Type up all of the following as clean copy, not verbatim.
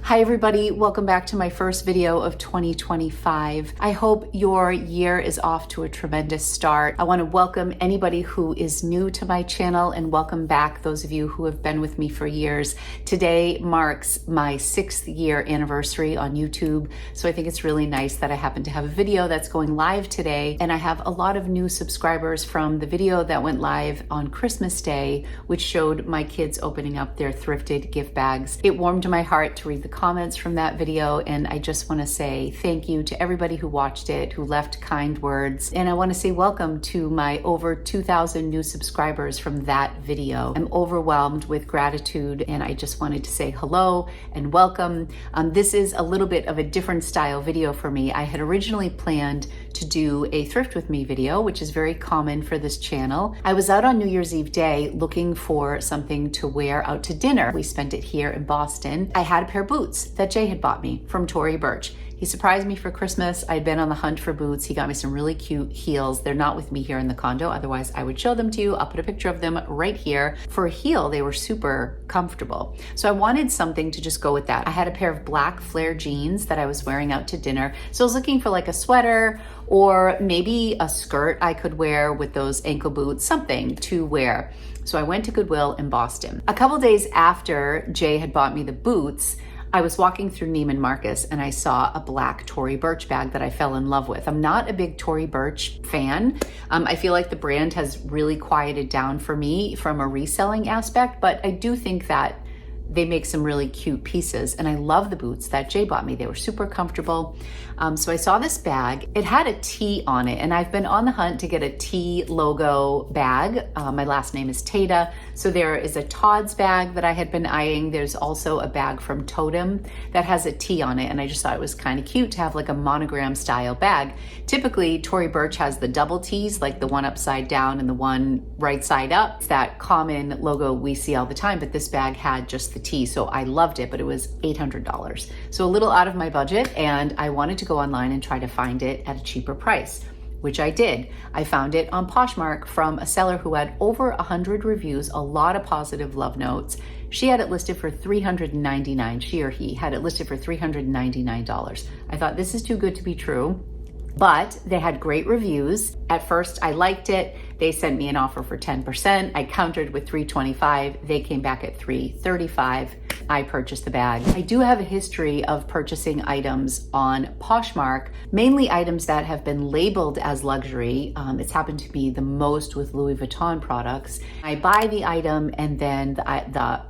Hi everybody, welcome back to my first video of 2025. I hope your year is off to a tremendous start. I want to welcome anybody who is new to my channel and welcome back those of you who have been with me for years. Today marks my 6th year anniversary on YouTube, so I think it's really nice that I happen to have a video that's going live today, and I have a lot of new subscribers from the video that went live on Christmas Day, which showed my kids opening up their thrifted gift bags. It warmed my heart to read the comments from that video, and I just want to say thank you to everybody who watched it, who left kind words, and I want to say welcome to my over 2,000 new subscribers from that video. I'm overwhelmed with gratitude, and I just wanted to say hello and welcome. This is a little bit of a different style video for me. I had originally planned to do a thrift with me video, which is very common for this channel. I was out on New Year's Eve day looking for something to wear out to dinner. We spent it here in Boston. I had a pair of boots that Jay had bought me from Tory Burch. He surprised me for Christmas. I'd been on the hunt for boots. He got me some really cute heels. They're not with me here in the condo, otherwise I would show them to you. I'll put a picture of them right here. For a heel, they were super comfortable. So I wanted something to just go with that. I had a pair of black flare jeans that I was wearing out to dinner. So I was looking for like a sweater or maybe a skirt I could wear with those ankle boots, something to wear. So I went to Goodwill in Boston. A couple days after Jay had bought me the boots, I was walking through Neiman Marcus and I saw a black Tory Burch bag that I fell in love with. I'm not a big Tory Burch fan. I feel like the brand has really quieted down for me from a reselling aspect, but I do think that they make some really cute pieces, and I love the boots that Jay bought me. They were super comfortable. So I saw this bag. It had a T on it, and I've been on the hunt to get a T logo bag. My last name is Tata. So there is a Todd's bag that I had been eyeing. There's also a bag from Totem that has a T on it, and I just thought it was kind of cute to have like a monogram style bag. Typically, Tory Burch has the double T's, like the one upside down and the one right side up. It's that common logo we see all the time, but this bag had just the T, so I loved it, but it was $800. So a little out of my budget, and I wanted to go online and try to find it at a cheaper price, which I did. I found it on Poshmark from a seller who had over 100 reviews, a lot of positive love notes. She had it listed for $399. She or he had it listed for $399. I thought, this is too good to be true. But they had great reviews. At first, I liked it. They sent me an offer for 10%. I countered with $325. They came back at $335. I purchased the bag. I do have a history of purchasing items on Poshmark, mainly items that have been labeled as luxury. It's happened to me the most with Louis Vuitton products. I buy the item and then the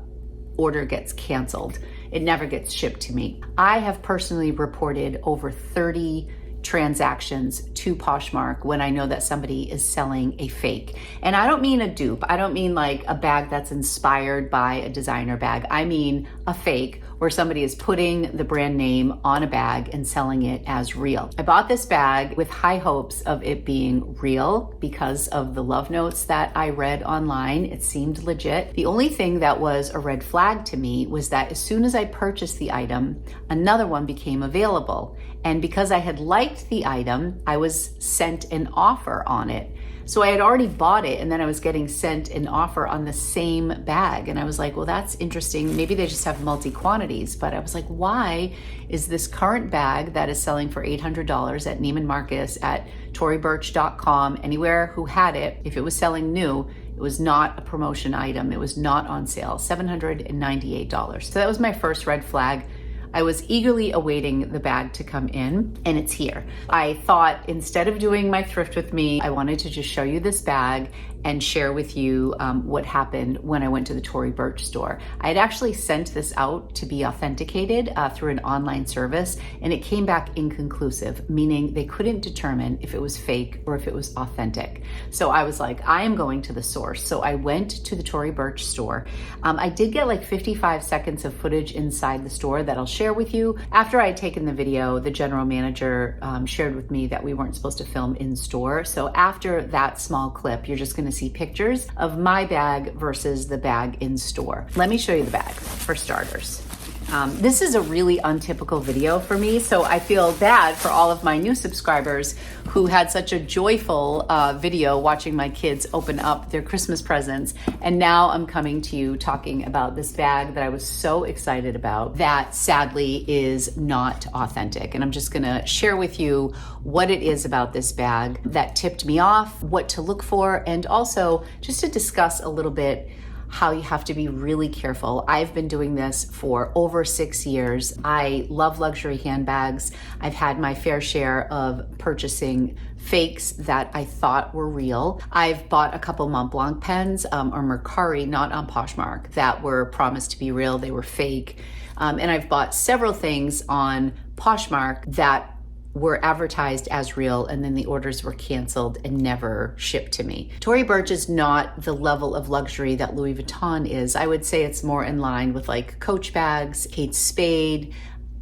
order gets canceled. It never gets shipped to me. I have personally reported over 30 transactions to Poshmark when I know that somebody is selling a fake. And I don't mean a dupe. I don't mean like a bag that's inspired by a designer bag. I mean a fake where somebody is putting the brand name on a bag and selling it as real. I bought this bag with high hopes of it being real because of the love notes that I read online. It seemed legit. The only thing that was a red flag to me was that as soon as I purchased the item, another one became available. And because I had liked the item, I was sent an offer on it. So I had already bought it, and then I was getting sent an offer on the same bag. And I was like, well, that's interesting. Maybe they just have multi-quantities. But I was like, why is this current bag that is selling for $800 at Neiman Marcus, at toryburch.com, anywhere who had it, if it was selling new, it was not a promotion item. It was not on sale, $798. So that was my first red flag. I was eagerly awaiting the bag to come in, and it's here. I thought instead of doing my thrift with me, I wanted to just show you this bag and share with you what happened when I went to the Tory Burch store. I had actually sent this out to be authenticated through an online service, and it came back inconclusive, meaning they couldn't determine if it was fake or if it was authentic. So I was like, I am going to the source. So I went to the Tory Burch store. I did get like 55 seconds of footage inside the store that I'll share with you. After I had taken the video, the general manager shared with me that we weren't supposed to film in store. So after that small clip, you're just gonna see pictures of my bag versus the bag in store. Let me show you the bag for starters. This is a really untypical video for me, so I feel bad for all of my new subscribers who had such a joyful video watching my kids open up their Christmas presents. And now I'm coming to you talking about this bag that I was so excited about that sadly is not authentic. And I'm just gonna share with you what it is about this bag that tipped me off, what to look for, and also just to discuss a little bit how you have to be really careful. I've been doing this for over 6 years. I love luxury handbags. I've had my fair share of purchasing fakes that I thought were real. I've bought a couple Mont Blanc pens or Mercari, not on Poshmark, that were promised to be real. They were fake. And I've bought several things on Poshmark that were advertised as real, and then the orders were canceled and never shipped to me. Tory Burch is not the level of luxury that Louis Vuitton is. I would say it's more in line with like Coach bags, Kate Spade.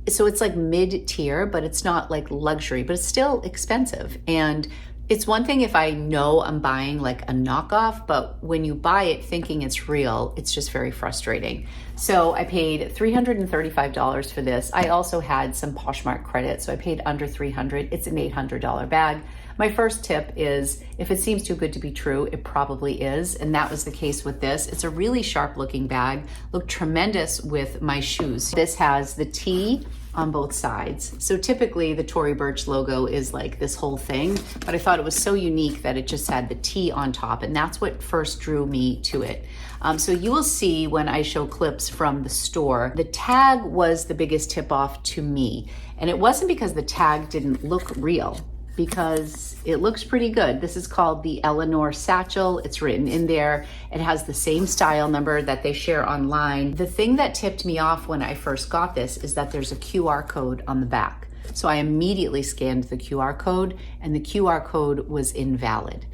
So it's like mid-tier, but it's not like luxury, but it's still expensive. And it's one thing if I know I'm buying like a knockoff, but when you buy it thinking it's real, it's just very frustrating. So I paid $335 for this. I also had some Poshmark credit, so I paid under $300. It's an $800 bag. My first tip is if it seems too good to be true, it probably is. And that was the case with this. It's a really sharp looking bag. Looked tremendous with my shoes. This has the T on both sides. So typically the Tory Burch logo is like this whole thing, but I thought it was so unique that it just had the T on top, and that's what first drew me to it. So you will see when I show clips from the store, the tag was the biggest tip off to me. And it wasn't because the tag didn't look real, because it looks pretty good. This is called the Eleanor Satchel. It's written in there. It has the same style number that they share online. The thing that tipped me off when I first got this is that there's a QR code on the back. So I immediately scanned the QR code, and the QR code was invalid.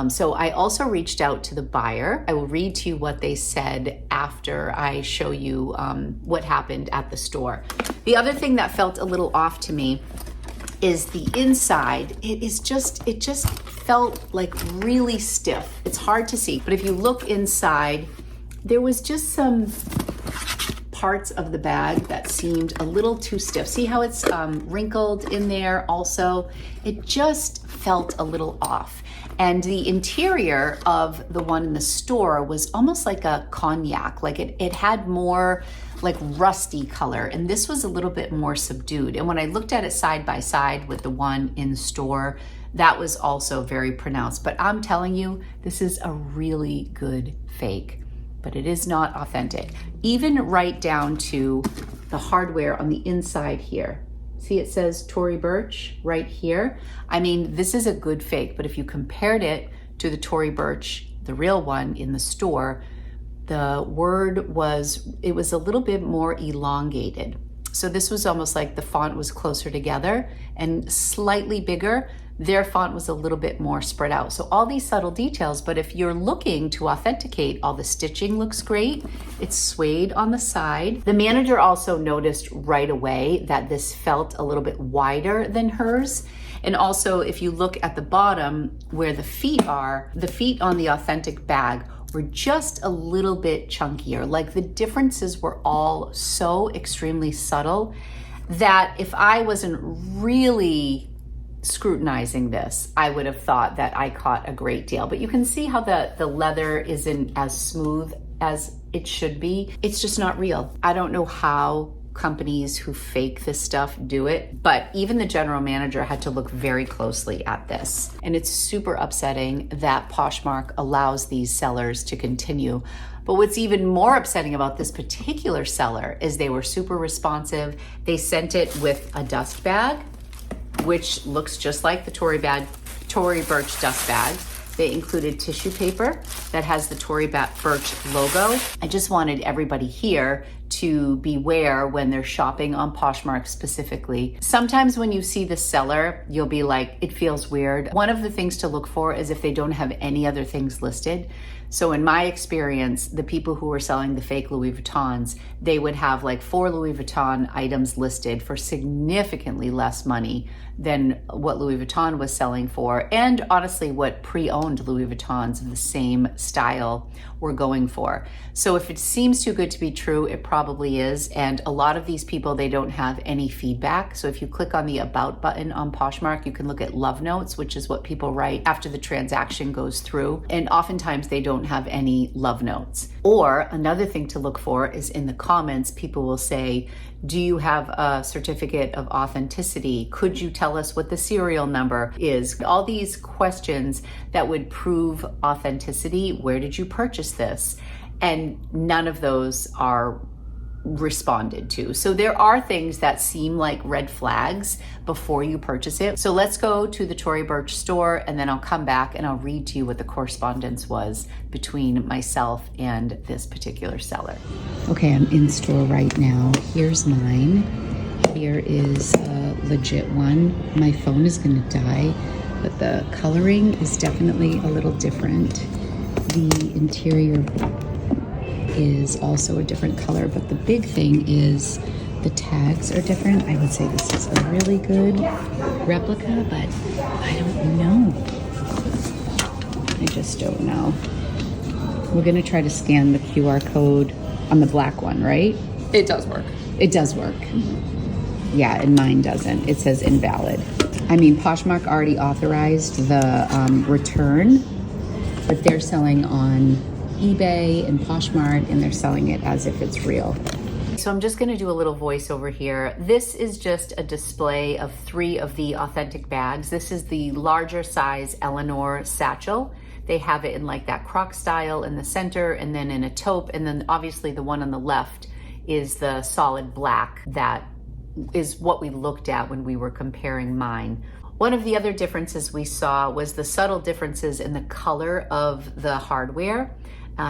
So I also reached out to the buyer. I will read to you what they said after I show you what happened at the store. The other thing that felt a little off to me is the inside. It just felt like really stiff. It's hard to see, but if you look inside, there was just some parts of the bag that seemed a little too stiff. See how it's wrinkled in there also? It just felt a little off. And the interior of the one in the store was almost like a cognac, like it had more like rusty color, and this was a little bit more subdued. And when I looked at it side by side with the one in store, that was also very pronounced. But I'm telling you, this is a really good fake, but it is not authentic. Even right down to the hardware on the inside here. See, it says Tory Burch right here. I mean, this is a good fake, but if you compared it to the Tory Burch, the real one in the store, the word was, it was a little bit more elongated. So this was almost like the font was closer together and slightly bigger. Their font was a little bit more spread out. So all these subtle details, but if you're looking to authenticate, all the stitching looks great. It's suede on the side. The manager also noticed right away that this felt a little bit wider than hers. And also if you look at the bottom where the feet are, the feet on the authentic bag were just a little bit chunkier. Like the differences were all so extremely subtle that if I wasn't really scrutinizing this, I would have thought that I caught a great deal. But you can see how the leather isn't as smooth as it should be. It's just not real. I don't know how companies who fake this stuff do it, but even the general manager had to look very closely at this. And it's super upsetting that Poshmark allows these sellers to continue. But what's even more upsetting about this particular seller is they were super responsive. They sent it with a dust bag, which looks just like the Tory Burch dust bag. They included tissue paper that has the Tory Burch logo. I just wanted everybody here to beware when they're shopping on Poshmark specifically. Sometimes when you see the seller, you'll be like, it feels weird. One of the things to look for is if they don't have any other things listed. So in my experience, the people who were selling the fake Louis Vuittons, they would have like 4 Louis Vuitton items listed for significantly less money than what Louis Vuitton was selling for, and honestly what pre-owned Louis Vuittons of the same style were going for. So if it seems too good to be true, it probably probably is. And a lot of these people, they don't have any feedback. So if you click on the About button on Poshmark, you can look at love notes, which is what people write after the transaction goes through. And oftentimes they don't have any love notes. Or another thing to look for is in the comments, people will say, do you have a certificate of authenticity? Could you tell us what the serial number is? All these questions that would prove authenticity. Where did you purchase this? And none of those are responded to. So there are things that seem like red flags before you purchase it. So let's go to the Tory Burch store, and then I'll come back and I'll read to you what the correspondence was between myself and this particular seller. Okay, I'm in store right now. Here's mine. Here is a legit one. My phone is gonna die, but the coloring is definitely a little different. The interior is also a different color, but the big thing is the tags are different. I would say this is a really good replica, but I don't know. I just don't know. We're gonna try to scan the QR code on the black one, right? It does work. It does work. Yeah, and mine doesn't. It says invalid. I mean, Poshmark already authorized the return, but they're selling on eBay and Poshmark, and they're selling it as if it's real. So I'm just gonna do a little voiceover here. This is just a display of 3 of the authentic bags. This is the larger size Eleanor satchel. They have it in like that croc style in the center, and then in a taupe, and then obviously the one on the left is the solid black. That is what we looked at when we were comparing mine. One of the other differences we saw was the subtle differences in the color of the hardware.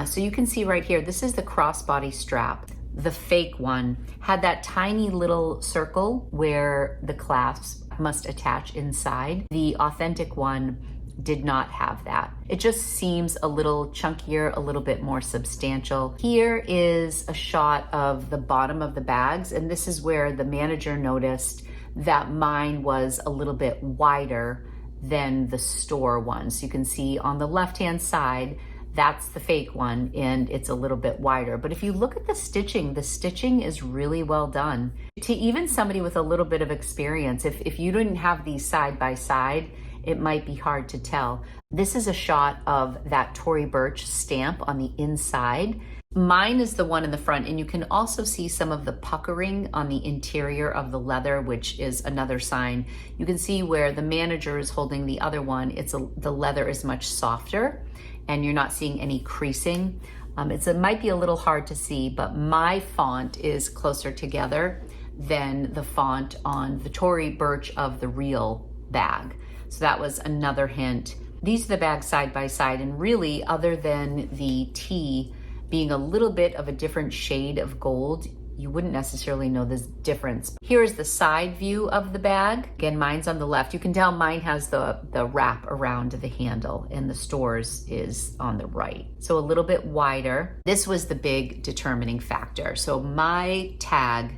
So you can see right here, this is the crossbody strap. The fake one had that tiny little circle where the clasp must attach inside. The authentic one did not have that. It just seems a little chunkier, a little bit more substantial. Here is a shot of the bottom of the bags, and this is where the manager noticed that mine was a little bit wider than the store one. So you can see on the left-hand side, that's the fake one, and it's a little bit wider. But if you look at the stitching is really well done. To even somebody with a little bit of experience, if you didn't have these side by side, it might be hard to tell. This is a shot of that Tory Burch stamp on the inside. Mine is the one in the front, and you can also see some of the puckering on the interior of the leather, which is another sign. You can see where the manager is holding the other one, the leather is much softer, and you're not seeing any creasing. It might be a little hard to see, but my font is closer together than the font on the Tory Burch of the real bag. So that was another hint. These are the bags side by side, and really, other than the T being a little bit of a different shade of gold, you wouldn't necessarily know this difference. Here's the side view of the bag. Again, mine's on the left. You can tell mine has the wrap around the handle, and the store's is on the right. So a little bit wider. This was the big determining factor. So my tag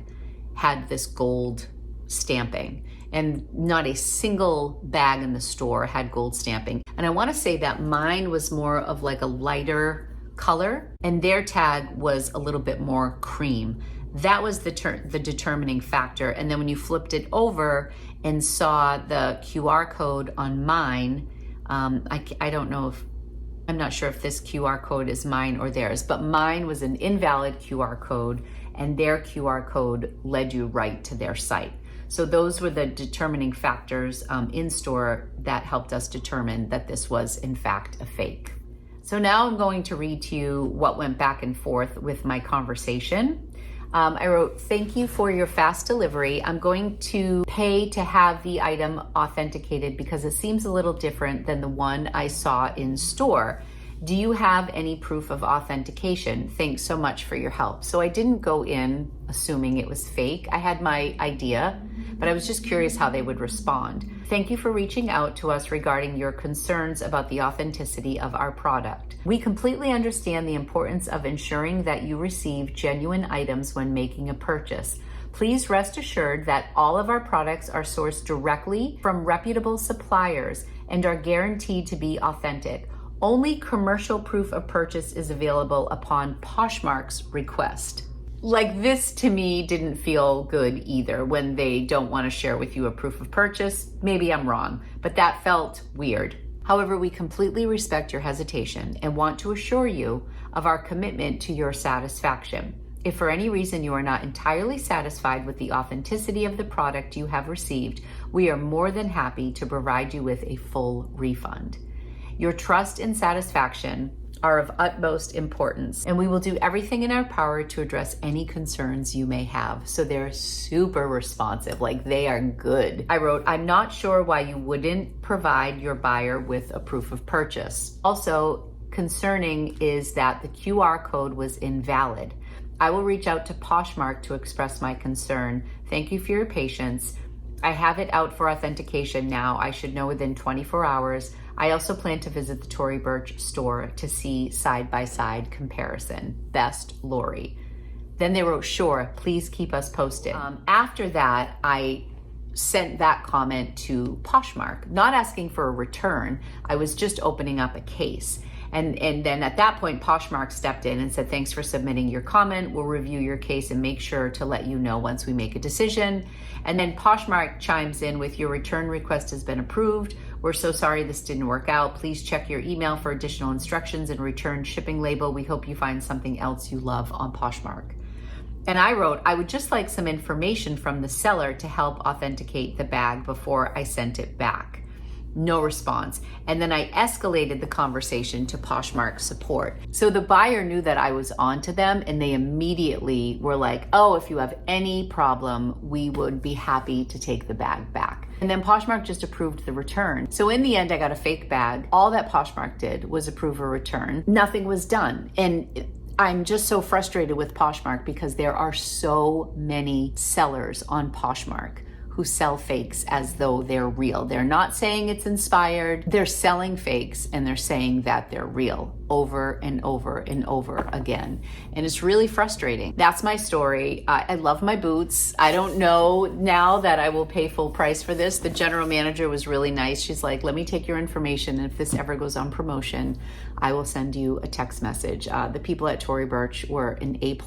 had this gold stamping, and not a single bag in the store had gold stamping. And I wanna say that mine was more of like a lighter color, and their tag was a little bit more cream. That was the determining factor. And then when you flipped it over and saw the QR code on mine, I don't know if, I'm not sure if this QR code is mine or theirs, but mine was an invalid QR code, and their QR code led you right to their site. So those were the determining factors in store that helped us determine that this was in fact a fake. So now I'm going to read to you what went back and forth with my conversation. I wrote, thank you for your fast delivery. I'm going to pay to have the item authenticated because it seems a little different than the one I saw in store. Do you have any proof of authentication? Thanks so much for your help. So I didn't go in assuming it was fake. I had my idea, but I was just curious how they would respond. Thank you for reaching out to us regarding your concerns about the authenticity of our product. We completely understand the importance of ensuring that you receive genuine items when making a purchase. Please rest assured that all of our products are sourced directly from reputable suppliers and are guaranteed to be authentic. Only commercial proof of purchase is available upon Poshmark's request. Like, this to me didn't feel good either, when they don't want to share with you a proof of purchase. Maybe I'm wrong, but that felt weird. However, we completely respect your hesitation and want to assure you of our commitment to your satisfaction. If for any reason you are not entirely satisfied with the authenticity of the product you have received, we are more than happy to provide you with a full refund. Your trust and satisfaction are of utmost importance, and we will do everything in our power to address any concerns you may have. So they're super responsive, like they are good. I wrote, I'm not sure why you wouldn't provide your buyer with a proof of purchase. Also, concerning is that the QR code was invalid. I will reach out to Poshmark to express my concern. Thank you for your patience. I have it out for authentication now. I should know within 24 hours. I also plan to visit the Tory Burch store to see side-by-side comparison. Best, Lori. Then they wrote, sure, please keep us posted. After that, I sent that comment to Poshmark, not asking for a return. I was just opening up a case. And then at that point, Poshmark stepped in and said, thanks for submitting your comment. We'll review your case and make sure to let you know once we make a decision. And then Poshmark chimes in with, your return request has been approved. We're so sorry this didn't work out. Please check your email for additional instructions and return shipping label. We hope you find something else you love on Poshmark. And I wrote, I would just like some information from the seller to help authenticate the bag before I sent it back. No response. And then I escalated the conversation to Poshmark support. So the buyer knew that I was onto them, and they immediately were like, oh, if you have any problem, we would be happy to take the bag back. And then Poshmark just approved the return. So in the end, I got a fake bag. All that Poshmark did was approve a return. Nothing was done. And I'm just so frustrated with Poshmark because there are so many sellers on Poshmark who sell fakes as though they're real. They're not saying it's inspired. They're selling fakes and they're saying that they're real over and over and over again. And it's really frustrating. That's my story. I love my boots. I don't know now that I will pay full price for this. The general manager was really nice. She's like, let me take your information. And if this ever goes on promotion, I will send you a text message. The people at Tory Burch were an A+.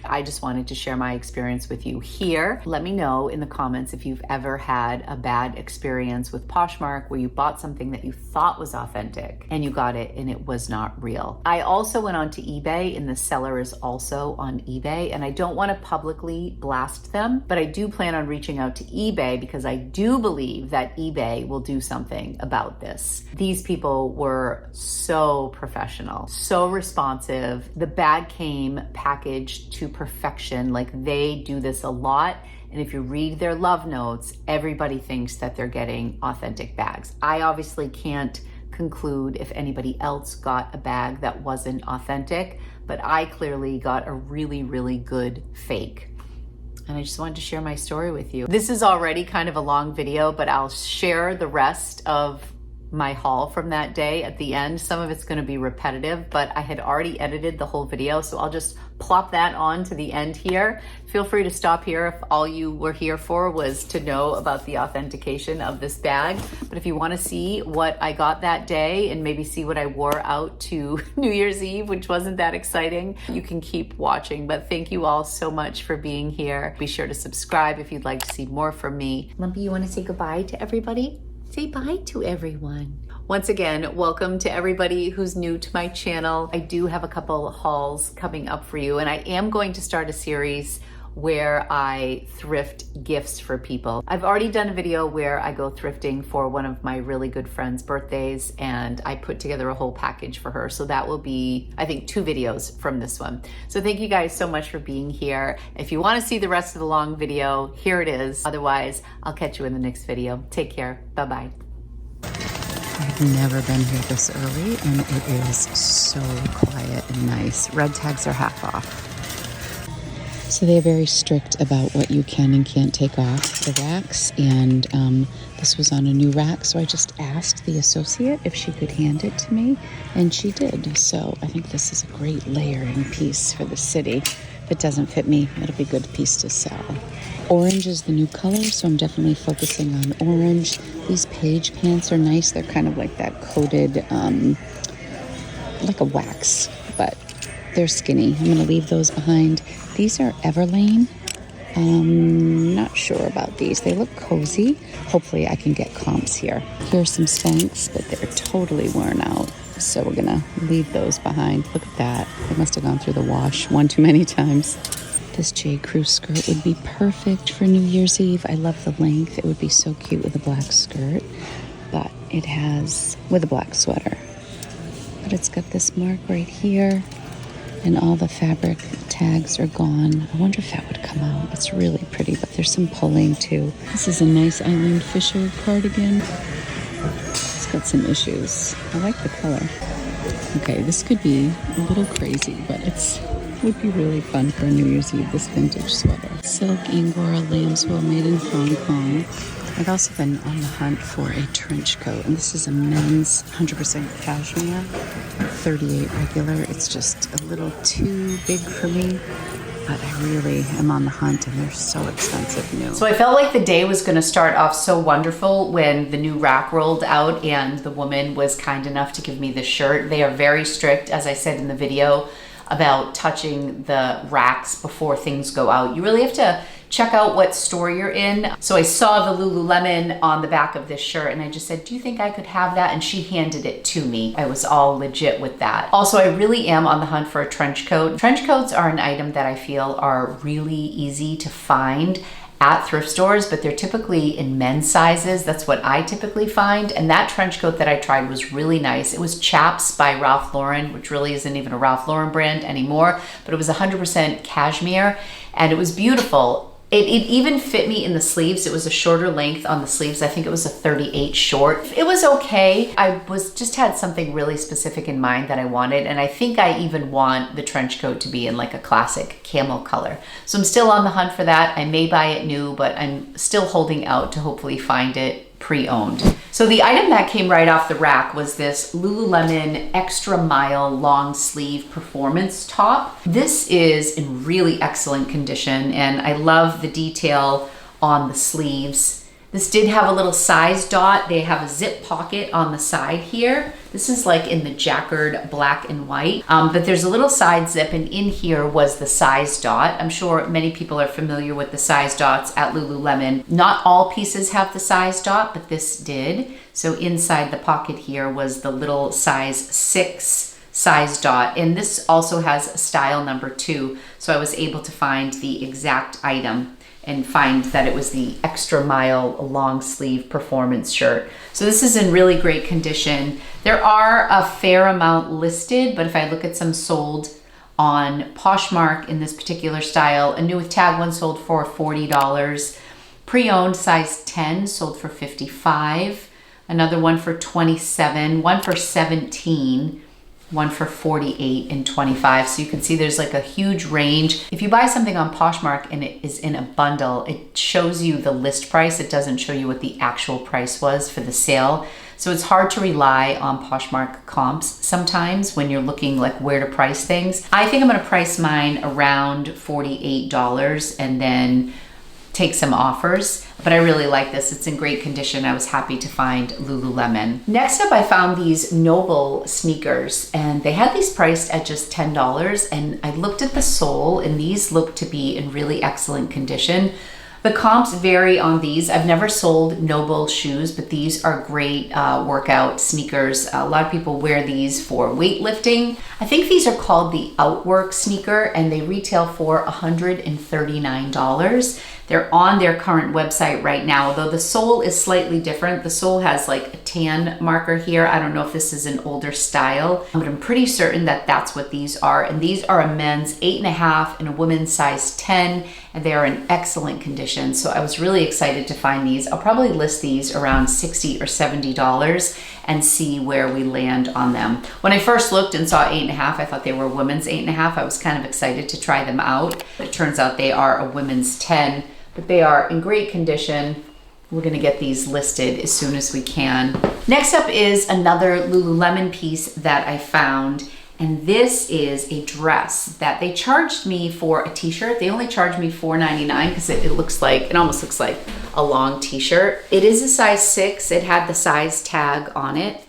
I just wanted to share my experience with you here. Let me know in the comments if you've ever had a bad experience with Poshmark where you bought something that you thought was authentic and you got it and it was not real. I also went on to eBay, and the seller is also on eBay, and I don't want to publicly blast them, but I do plan on reaching out to eBay because I do believe that eBay will do something about this. These people were so professional, so responsive. The bag came packaged to perfection. Like, they do this a lot. And if you read their love notes, everybody thinks that they're getting authentic bags. I obviously can't conclude if anybody else got a bag that wasn't authentic, but I clearly got a really, really good fake. And I just wanted to share my story with you. This is already kind of a long video, but I'll share the rest of my haul from that day at the end. Some of it's going to be repetitive, but I had already edited the whole video, so I'll just plop that on to the end here. Feel free to stop here if all you were here for was to know about the authentication of this bag. But if you want to see what I got that day and maybe see what I wore out to New Year's Eve, which wasn't that exciting, you can keep watching. But thank you all so much for being here. Be sure to subscribe if you'd like to see more from me. Lumpy, you want to say goodbye to everybody? Say bye to everyone. Once again, welcome to everybody who's new to my channel. I do have a couple hauls coming up for you, and I am going to start a series where I thrift gifts for people. I've already done a video where I go thrifting for one of my really good friends' birthdays, and I put together a whole package for her. So that will be, I think, 2 videos from this one. So thank you guys so much for being here. If you want to see the rest of the long video, here it is. Otherwise, I'll catch you in the next video. Take care. Bye-bye. I've never been here this early, and it is so quiet and nice. Red tags are half off. So they're very strict about what you can and can't take off the racks, and this was on a new rack, so I just asked the associate if she could hand it to me, and she did. So I think this is a great layering piece for the city. If it doesn't fit me, it'll be a good piece to sell. Orange is the new color, so I'm definitely focusing on orange. These page pants are nice. They're kind of like that coated, like a wax, but they're skinny. I'm going to leave those behind. These are Everlane. Not sure about these. They look cozy. Hopefully I can get comps here. Here's some Spanx, but they're totally worn out. So we're gonna leave those behind. Look at that. They must have gone through the wash one too many times. This J. Crew skirt would be perfect for New Year's Eve. I love the length. It would be so cute with a black skirt, but it has, with a black sweater. But it's got this mark right here, and all the fabric tags are gone. I wonder if that would come out. It's really pretty, but there's some pulling too. This is a nice Eileen Fisher cardigan. It's got some issues. I like the color. Okay, this could be a little crazy, but it would be really fun for a New Year's Eve, this vintage sweater. Silk Angora lambswool made in Hong Kong. I've also been on the hunt for a trench coat, and this is a men's 100% cashmere, 38 regular. It's just a little too big for me, but I really am on the hunt, and they're so expensive new. So I felt like the day was going to start off so wonderful when the new rack rolled out and the woman was kind enough to give me this shirt. They are very strict, as I said in the video, about touching the racks before things go out. You really have to check out what store you're in. So I saw the Lululemon on the back of this shirt and I just said, do you think I could have that? And she handed it to me. I was all legit with that. Also, I really am on the hunt for a trench coat. Trench coats are an item that I feel are really easy to find at thrift stores, but they're typically in men's sizes. That's what I typically find. And that trench coat that I tried was really nice. It was Chaps by Ralph Lauren, which really isn't even a Ralph Lauren brand anymore, but it was 100% cashmere and it was beautiful. It even fit me in the sleeves. It was a shorter length on the sleeves. I think it was a 38 short. It was okay. I just had something really specific in mind that I wanted. And I think I even want the trench coat to be in like a classic camel color. So I'm still on the hunt for that. I may buy it new, but I'm still holding out to hopefully find it pre-owned. So the item that came right off the rack was this Lululemon Extra Mile long sleeve performance top. This is in really excellent condition and I love the detail on the sleeves. This did have a little size dot. They have a zip pocket on the side here. This is like in the jacquard black and white, but there's a little side zip and in here was the size dot. I'm sure many people are familiar with the size dots at Lululemon. Not all pieces have the size dot, but this did. So inside the pocket here was the little size 6 size dot. And this also has a style number 2. So I was able to find the exact item and find that it was the Extra Mile long sleeve performance shirt. So this is in really great condition. There are a fair amount listed, but if I look at some sold on Poshmark in this particular style, a new with tag one sold for $40. Pre-owned size 10 sold for $55. Another one for $27, one for $17. One for $48 and $25. So you can see there's like a huge range. If you buy something on Poshmark and it is in a bundle, it shows you the list price. It doesn't show you what the actual price was for the sale. So it's hard to rely on Poshmark comps sometimes when you're looking like where to price things. I think I'm gonna price mine around $48 and then take some offers, but I really like this. It's in great condition. I was happy to find Lululemon. Next up, I found these Noble sneakers and they had these priced at just $10 and I looked at the sole and these look to be in really excellent condition. The comps vary on these. I've never sold Noble shoes, but these are great workout sneakers. A lot of people wear these for weightlifting. I think these are called the Outwork sneaker and they retail for $139. They're on their current website right now, though the sole is slightly different. The sole has like a tan marker here. I don't know if this is an older style, but I'm pretty certain that that's what these are. And these are a men's 8.5 and a women's size 10, and they are in excellent condition. So I was really excited to find these. I'll probably list these around $60 or $70 and see where we land on them. When I first looked and saw 8.5, I thought they were women's 8.5. I was kind of excited to try them out. It turns out they are a women's 10. But they are in great condition. We're gonna get these listed as soon as we can. Next up is another Lululemon piece that I found. And this is a dress that they charged me for a t-shirt. They only charged me $4.99 because it almost looks like a long t-shirt. It is a size 6. It had the size tag on it.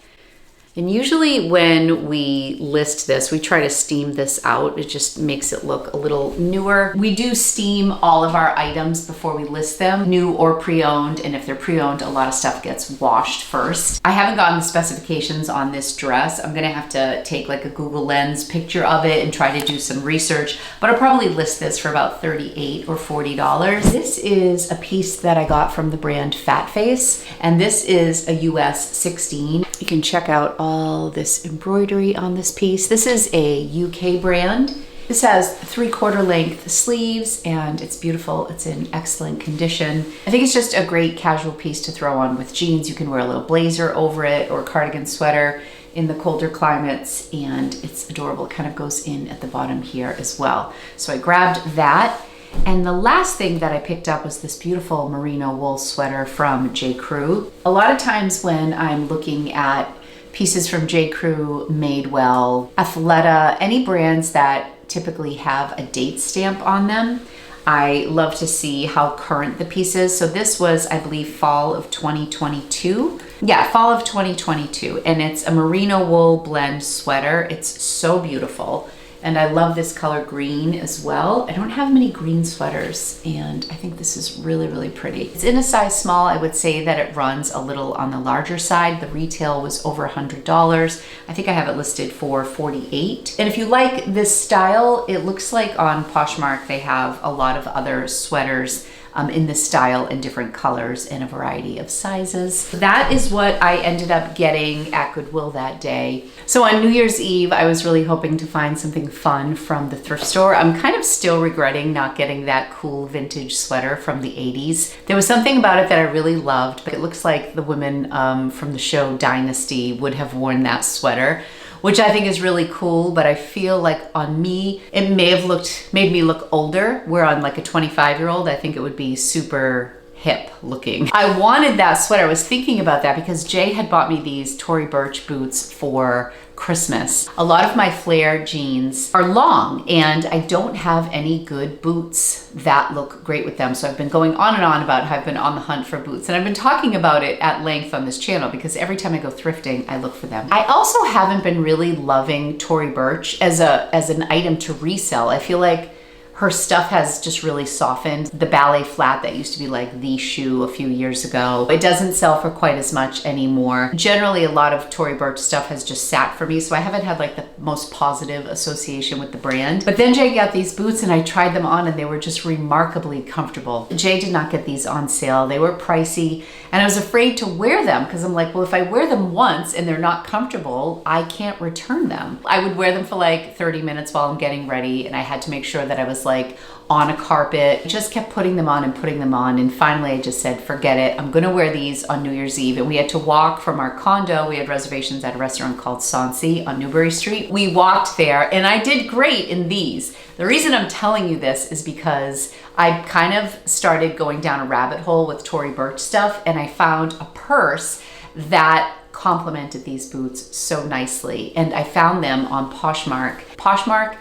And usually when we list this, we try to steam this out. It just makes it look a little newer. We do steam all of our items before we list them, new or pre-owned. And if they're pre-owned, a lot of stuff gets washed first. I haven't gotten the specifications on this dress. I'm gonna have to take like a Google Lens picture of it and try to do some research, but I'll probably list this for about $38 or $40. This is a piece that I got from the brand Fat Face, and this is a US 16. You can check out all this embroidery on this piece. This is a UK brand. This has 3/4 length sleeves and it's beautiful. It's in excellent condition. I think it's just a great casual piece to throw on with jeans. You can wear a little blazer over it or a cardigan sweater in the colder climates, and it's adorable. It kind of goes in at the bottom here as well. So I grabbed that. And the last thing that I picked up was this beautiful merino wool sweater from J. Crew. A lot of times when I'm looking at pieces from J. Crew, Madewell, Athleta, any brands that typically have a date stamp on them, I love to see how current the piece is. So this was, I believe, fall of 2022. Yeah, fall of 2022. And it's a merino wool blend sweater. It's so beautiful. And I love this color green as well. I don't have many green sweaters, and I think this is really, really pretty. It's in a size small. I would say that it runs a little on the larger side. The retail was over $100. I think I have it listed for $48. And if you like this style, it looks like on Poshmark they have a lot of other sweaters in this style in different colors in a variety of sizes. That is what I ended up getting at Goodwill that day. So on New Year's Eve, I was really hoping to find something fun from the thrift store. I'm kind of still regretting not getting that cool vintage sweater from the 80s. There was something about it that I really loved, but it looks like the women from the show Dynasty would have worn that sweater, which I think is really cool, but I feel like on me, it may have made me look older, where on like a 25-year-old, I think it would be super hip looking. I wanted that sweater. I was thinking about that because Jay had bought me these Tory Burch boots for Christmas. A lot of my flare jeans are long and I don't have any good boots that look great with them. So I've been going on and on about how I've been on the hunt for boots, and I've been talking about it at length on this channel because every time I go thrifting, I look for them. I also haven't been really loving Tory Burch as an item to resell. I feel like her stuff has just really softened. The ballet flat that used to be like the shoe a few years ago, it doesn't sell for quite as much anymore. Generally, a lot of Tory Burch stuff has just sat for me, so I haven't had like the most positive association with the brand. But then Jay got these boots and I tried them on and they were just remarkably comfortable. Jay did not get these on sale. They were pricey and I was afraid to wear them because I'm like, well, if I wear them once and they're not comfortable, I can't return them. I would wear them for like 30 minutes while I'm getting ready, and I had to make sure that I was like on a carpet. I just kept putting them on, and finally I just said, forget it. I'm gonna wear these on New Year's Eve. And we had to walk from our condo. We had reservations at a restaurant called Sansi on Newbury Street. We walked there and I did great in these. The reason I'm telling you this is because I kind of started going down a rabbit hole with Tory Burch stuff, and I found a purse that complemented these boots so nicely, and I found them on Poshmark. Poshmark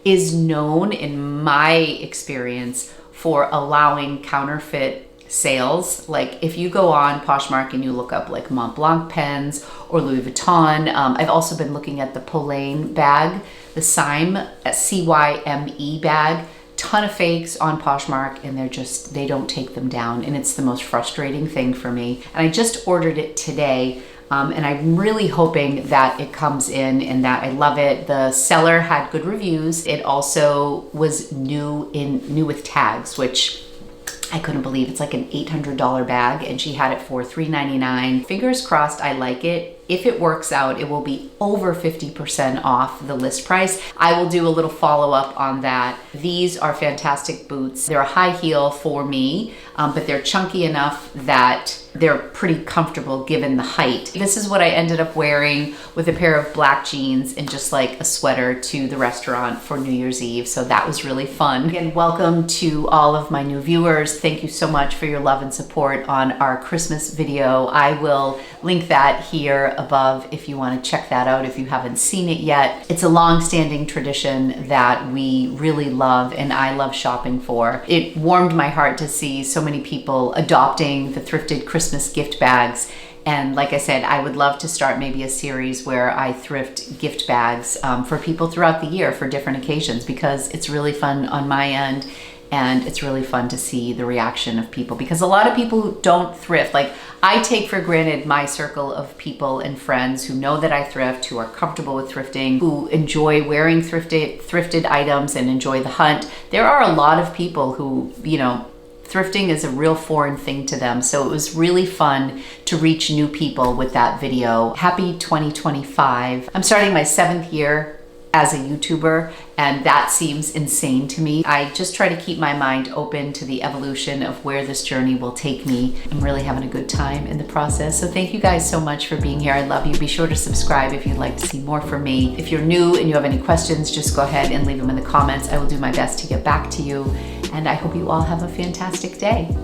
is known, in my experience, for allowing counterfeit sales. Like if you go on Poshmark and you look up like Mont Blanc pens or Louis Vuitton, I've also been looking at the Polane bag, the Cyme, C-Y-M-E bag. Ton of fakes on Poshmark, and they don't take them down, and it's the most frustrating thing for me. And I just ordered it today, and I'm really hoping that it comes in and that I love it. The seller had good reviews. It also was new with tags, which I couldn't believe. It's like an $800 bag, and she had it for $399. Fingers crossed I like it. If it works out, it will be over 50% off the list price. I will do a little follow-up on that. These are fantastic boots. They're a high heel for me, but they're chunky enough that they're pretty comfortable given the height. This is what I ended up wearing with a pair of black jeans and just like a sweater to the restaurant for New Year's Eve. So that was really fun. Again, welcome to all of my new viewers. Thank you so much for your love and support on our Christmas video. I will link that here above if you want to check that out if you haven't seen it yet. It's a long-standing tradition that we really love and I love shopping for. It warmed my heart to see so many people adopting the thrifted Christmas gift bags And like I said, I would love to start maybe a series where I thrift gift bags for people throughout the year for different occasions, because it's really fun on my end. And it's really fun to see the reaction of people, because a lot of people who don't thrift, like I take for granted my circle of people and friends who know that I thrift, who are comfortable with thrifting, who enjoy wearing thrifted items and enjoy the hunt. There are a lot of people who, you know, thrifting is a real foreign thing to them. So it was really fun to reach new people with that video. Happy 2025. I'm starting my 7th year as a YouTuber, and that seems insane to me. I just try to keep my mind open to the evolution of where this journey will take me. I'm really having a good time in the process. So thank you guys so much for being here. I love you. Be sure to subscribe if you'd like to see more from me. If you're new and you have any questions, just go ahead and leave them in the comments. I will do my best to get back to you. And I hope you all have a fantastic day.